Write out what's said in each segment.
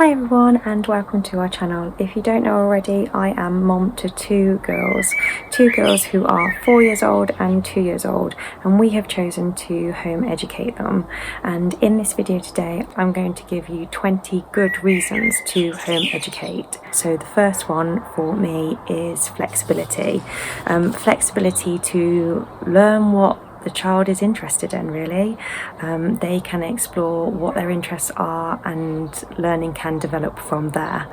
Hi everyone and welcome to our channel. If you don't know already, I am mom to two girls who are 4 years old and 2 years old, and we have chosen to home educate them. And in this video today I'm going to give you 20 good reasons to home educate. So the first one for me is flexibility. Flexibility to learn what the child is interested in, really. They can explore what their interests are and learning can develop from there.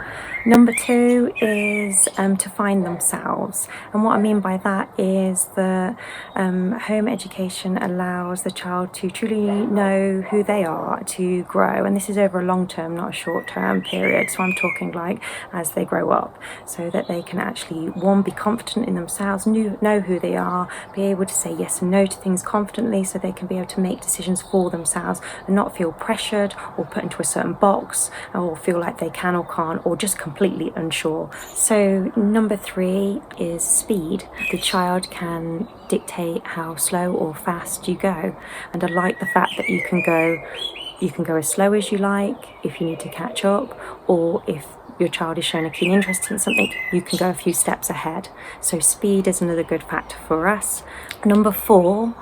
Number two is to find themselves, and what I mean by that is that home education allows the child to truly know who they are, to grow, and this is over a long term, not a short term period. So I'm talking like as they grow up, so that they can actually, one, be confident in themselves, know who they are, be able to say yes and no to things confidently, so they can be able to make decisions for themselves and not feel pressured or put into a certain box or feel like they can or can't or just completely unsure. So number three is speed. The child can dictate how slow or fast you go, and I like the fact that you can go as slow as you like if you need to catch up, or if your child is showing a keen interest in something, you can go a few steps ahead. So speed is another good factor for us. Number four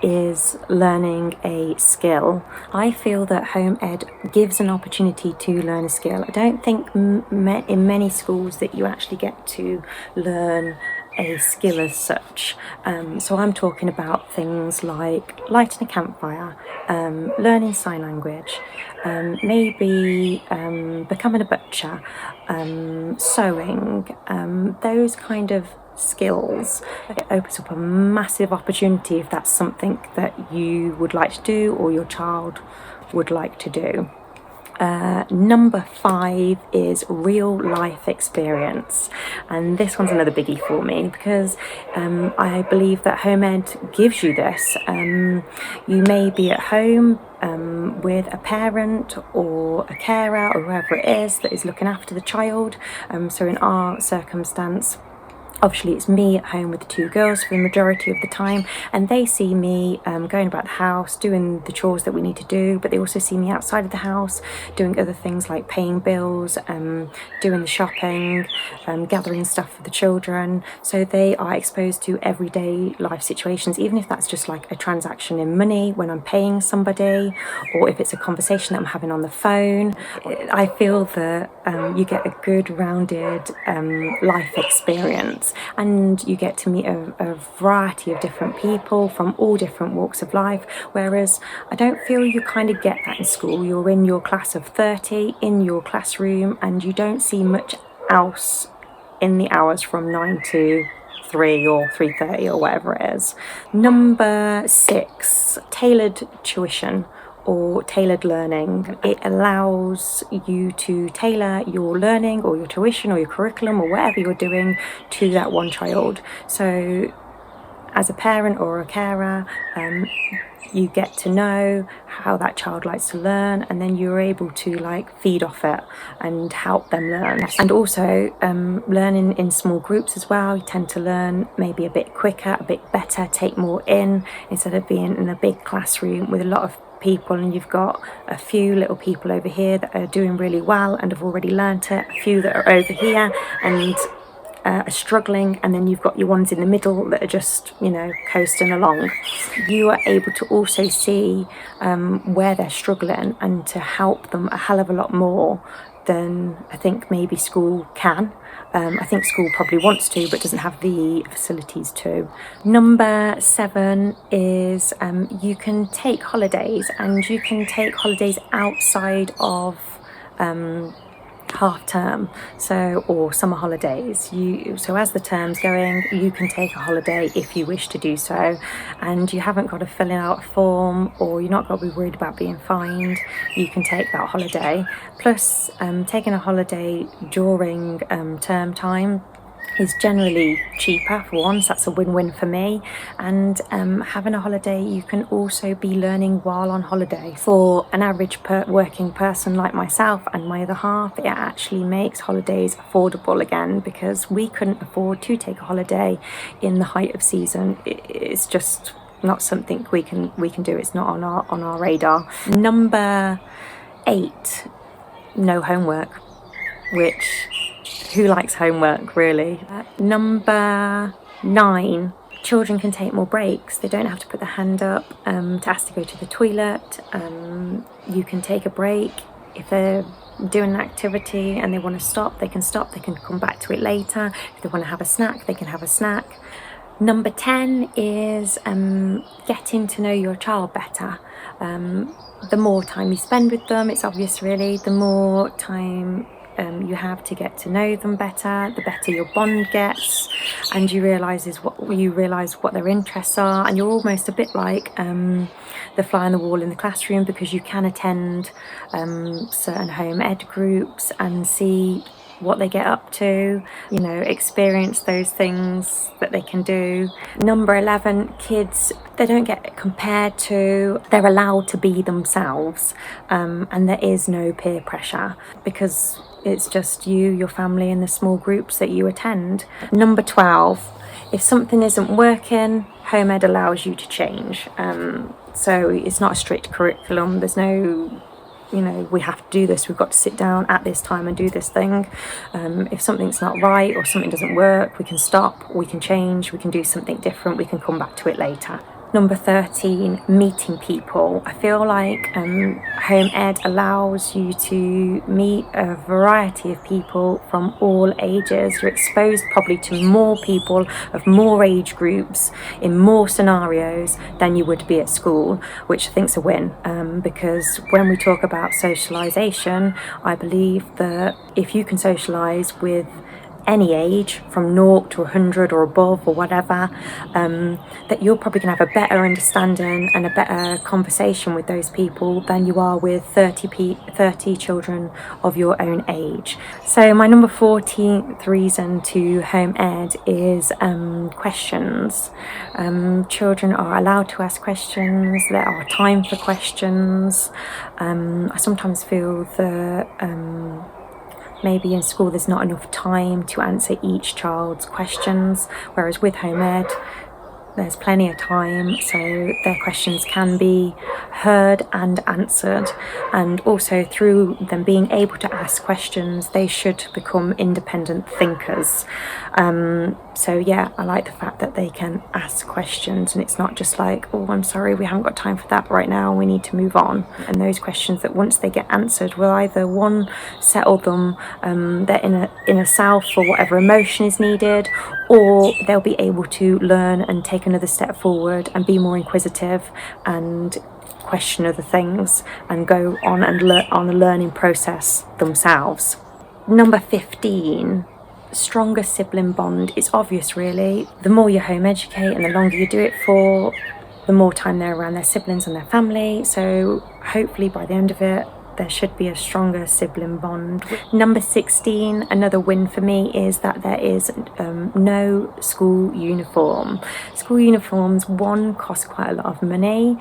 is learning a skill. I feel that home ed gives an opportunity to learn a skill. I don't think in many schools that you actually get to learn a skill as such. So I'm talking about things like lighting a campfire, learning sign language, maybe becoming a butcher, sewing, those kind of skills. It opens up a massive opportunity if that's something that you would like to do or your child would like to do. Number five is real life experience, and this one's another biggie for me because I believe that home ed gives you this. You may be at home with a parent or a carer or whoever it is that is looking after the child. So in our circumstance, obviously it's me at home with the two girls for the majority of the time, and they see me going about the house, doing the chores that we need to do, but they also see me outside of the house doing other things like paying bills, doing the shopping, gathering stuff for the children. So they are exposed to everyday life situations, even if that's just like a transaction in money when I'm paying somebody, or if it's a conversation that I'm having on the phone. I feel that you get a good rounded life experience, and you get to meet a variety of different people from all different walks of life, whereas I don't feel you kind of get that in school. You're in your class of 30 in your classroom, and you don't see much else in the hours from 9 to 3 or 3:30 or whatever it is. Number six, tailored tuition or tailored learning. It allows you to tailor your learning or your tuition or your curriculum or whatever you're doing to that one child. So as a parent or a carer, you get to know how that child likes to learn, and then you're able to like feed off it and help them learn. And also learning in small groups as well. You tend to learn maybe a bit quicker, a bit better, take more in, instead of being in a big classroom with a lot of people and you've got a few little people over here that are doing really well and have already learnt it, a few that are over here and are struggling, and then you've got your ones in the middle that are just, coasting along. You are able to also see where they're struggling and to help them a hell of a lot more than I think maybe school can. I think school probably wants to, but doesn't have the facilities to. Number seven is you can take holidays, and you can take holidays outside of half term, or summer holidays. So as the term's going, you can take a holiday if you wish to do so, and you haven't got to fill out a form, or you're not got to be worried about being fined. You can take that holiday. Plus taking a holiday during term time is generally cheaper for once. That's a win-win for me. And having a holiday, you can also be learning while on holiday. For an average working person like myself and my other half, it actually makes holidays affordable again, because we couldn't afford to take a holiday in the height of season. It's just not something we can do. It's not on our radar. Number eight no homework, which, who likes homework really? Number 9, children can take more breaks. They don't have to put their hand up to ask to go to the toilet. You can take a break. If they're doing an activity and they want to stop, they can stop. They can come back to it later. If they want to have a snack, they can have a snack. Number 10 is getting to know your child better. The more time you spend with them, it's obvious really, the more time you have to get to know them better, the better your bond gets, and you realise what their interests are, and you're almost a bit like the fly on the wall in the classroom, because you can attend certain home ed groups and see what they get up to, you know, experience those things that they can do. Number 11, kids, they don't get compared to, they're allowed to be themselves, and there is no peer pressure, because it's just you, your family, and the small groups that you attend. Number 12, if something isn't working, home ed allows you to change. So it's not a strict curriculum, there's no, you know, we have to do this, we've got to sit down at this time and do this thing. If something's not right or something doesn't work, we can stop, we can change, we can do something different, we can come back to it later. Number 13, meeting people. I feel like home ed allows you to meet a variety of people from all ages. You're exposed probably to more people of more age groups in more scenarios than you would be at school, which I think's a win, because when we talk about socialisation, I believe that if you can socialise with any age from 0 to 100 or above or whatever, that you're probably going to have a better understanding and a better conversation with those people than you are with 30 children of your own age. So my number 14th reason to home ed is questions. Children are allowed to ask questions, there are time for questions. I sometimes feel that maybe in school there's not enough time to answer each child's questions, whereas with home ed there's plenty of time, so their questions can be heard and answered, and also through them being able to ask questions they should become independent thinkers. So yeah, I like the fact that they can ask questions and it's not just like, oh, I'm sorry, we haven't got time for that right now, we need to move on. And those questions that once they get answered will either, one, settle them, their inner self for whatever emotion is needed, or they'll be able to learn and take another step forward and be more inquisitive and question other things and go on and on a learning process themselves. Number 15, stronger sibling bond. It's obvious really, the more you home educate and the longer you do it for, the more time they're around their siblings and their family, so hopefully by the end of it there should be a stronger sibling bond. Number 16, another win for me, is that there is no school uniform. School uniforms, 1, cost quite a lot of money,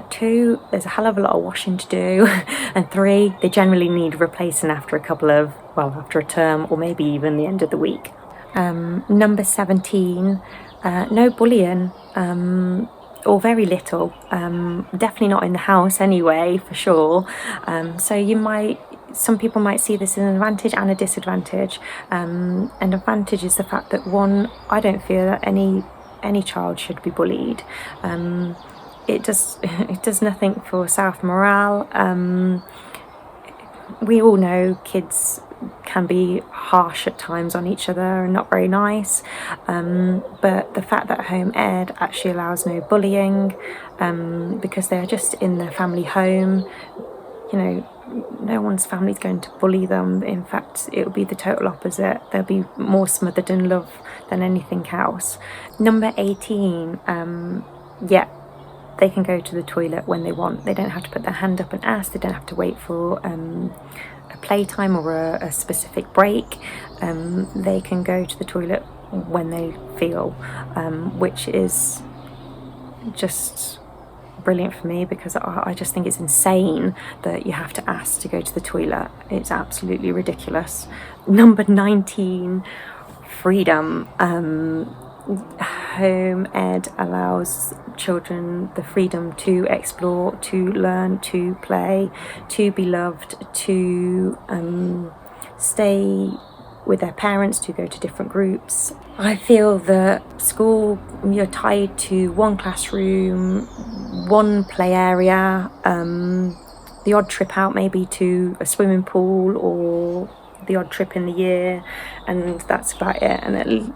2, there's a hell of a lot of washing to do, and 3, they generally need replacing after after a term or maybe even the end of the week. Number 17, no bullying. Or very little, definitely not in the house anyway, for sure. So some people might see this as an advantage and a disadvantage. An advantage is the fact that, 1, I don't feel that any child should be bullied. It does nothing for self-morale. We all know kids can be harsh at times on each other and not very nice, but the fact that home ed actually allows no bullying, because they're just in their family home, you know, no one's family's going to bully them. In fact, it will be the total opposite. They'll be more smothered in love than anything else. Number 18, yeah, they can go to the toilet when they want. They don't have to put their hand up and ask. They don't have to wait for a playtime or a specific break. They can go to the toilet when they feel, which is just brilliant for me, because I just think it's insane that you have to ask to go to the toilet. It's absolutely ridiculous. Number 19, freedom. home ed allows children the freedom to explore, to learn, to play, to be loved, to stay with their parents, to go to different groups. I feel that school, you're tied to one classroom, one play area, the odd trip out maybe to a swimming pool or the odd trip in the year, and that's about it.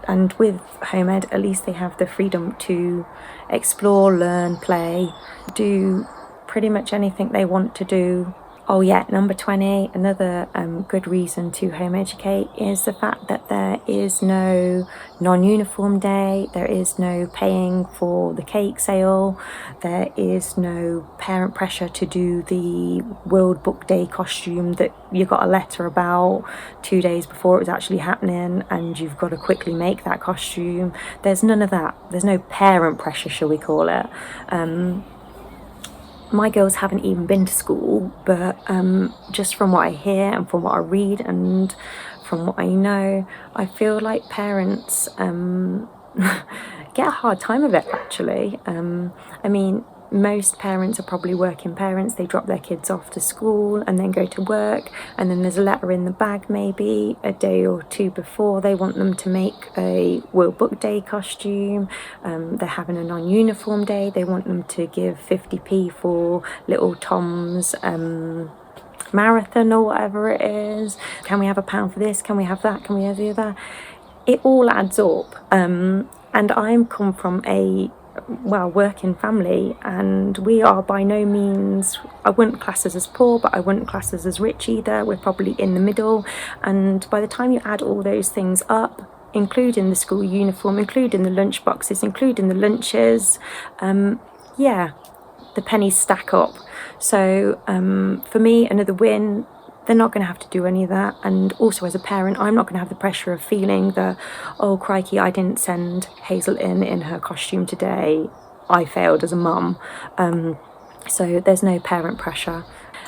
And with home ed, at least they have the freedom to explore, learn, play, do pretty much anything they want to do. Oh yeah, number 20, another good reason to home educate is the fact that there is no non-uniform day, there is no paying for the cake sale, there is no parent pressure to do the World Book Day costume that you got a letter about 2 days before it was actually happening and you've got to quickly make that costume. There's none of that. There's no parent pressure, shall we call it. My girls haven't even been to school, but just from what I hear and from what I read and from what I know, I feel like parents get a hard time of it, actually. I mean, most parents are probably working parents. They drop their kids off to school and then go to work, and then there's a letter in the bag maybe a day or two before. They want them to make a World Book Day costume. They're having a non-uniform day. They want them to give 50p for little Tom's marathon or whatever it is. Can we have £1 for this? Can we have that? Can we have the other? It all adds up. And I'm come from a working family, and we are by no means, I wouldn't class us as poor, but I wouldn't class us as rich either. We're probably in the middle, and by the time you add all those things up, including the school uniform, including the lunch boxes, including the lunches, yeah, the pennies stack up. So for me, another win. They're not going to have to do any of that. And also as a parent, I'm not going to have the pressure of feeling that, oh crikey, I didn't send Hazel in her costume today, I failed as a mum. So there's no parent pressure.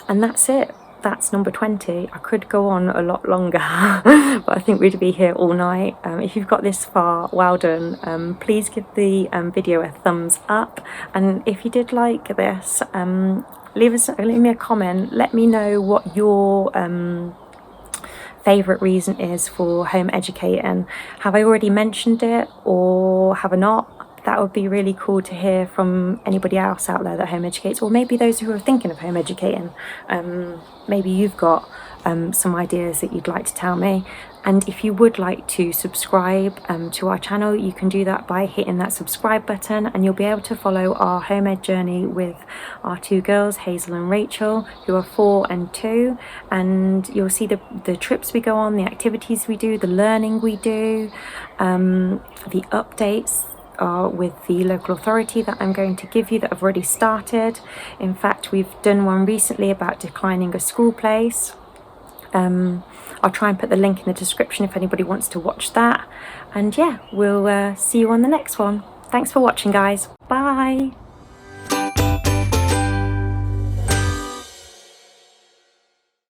And that's it. That's number 20. I could go on a lot longer, but I think we'd be here all night. If you've got this far, well done. Please give the video a thumbs up. And if you did like this, leave me a comment. Let me know what your favourite reason is for home educating. Have I already mentioned it or have I not? That would be really cool to hear from anybody else out there that home educates, or maybe those who are thinking of home educating. Maybe you've got some ideas that you'd like to tell me. And if you would like to subscribe to our channel, you can do that by hitting that subscribe button, and you'll be able to follow our home ed journey with our two girls, Hazel and Rachel, who are 4 and 2, and you'll see the trips we go on, the activities we do, the learning we do, the updates with the local authority that I'm going to give you that I've already started. In fact, we've done one recently about declining a school place. I'll try and put the link in the description if anybody wants to watch that. And yeah, we'll see you on the next one. Thanks for watching, guys. Bye.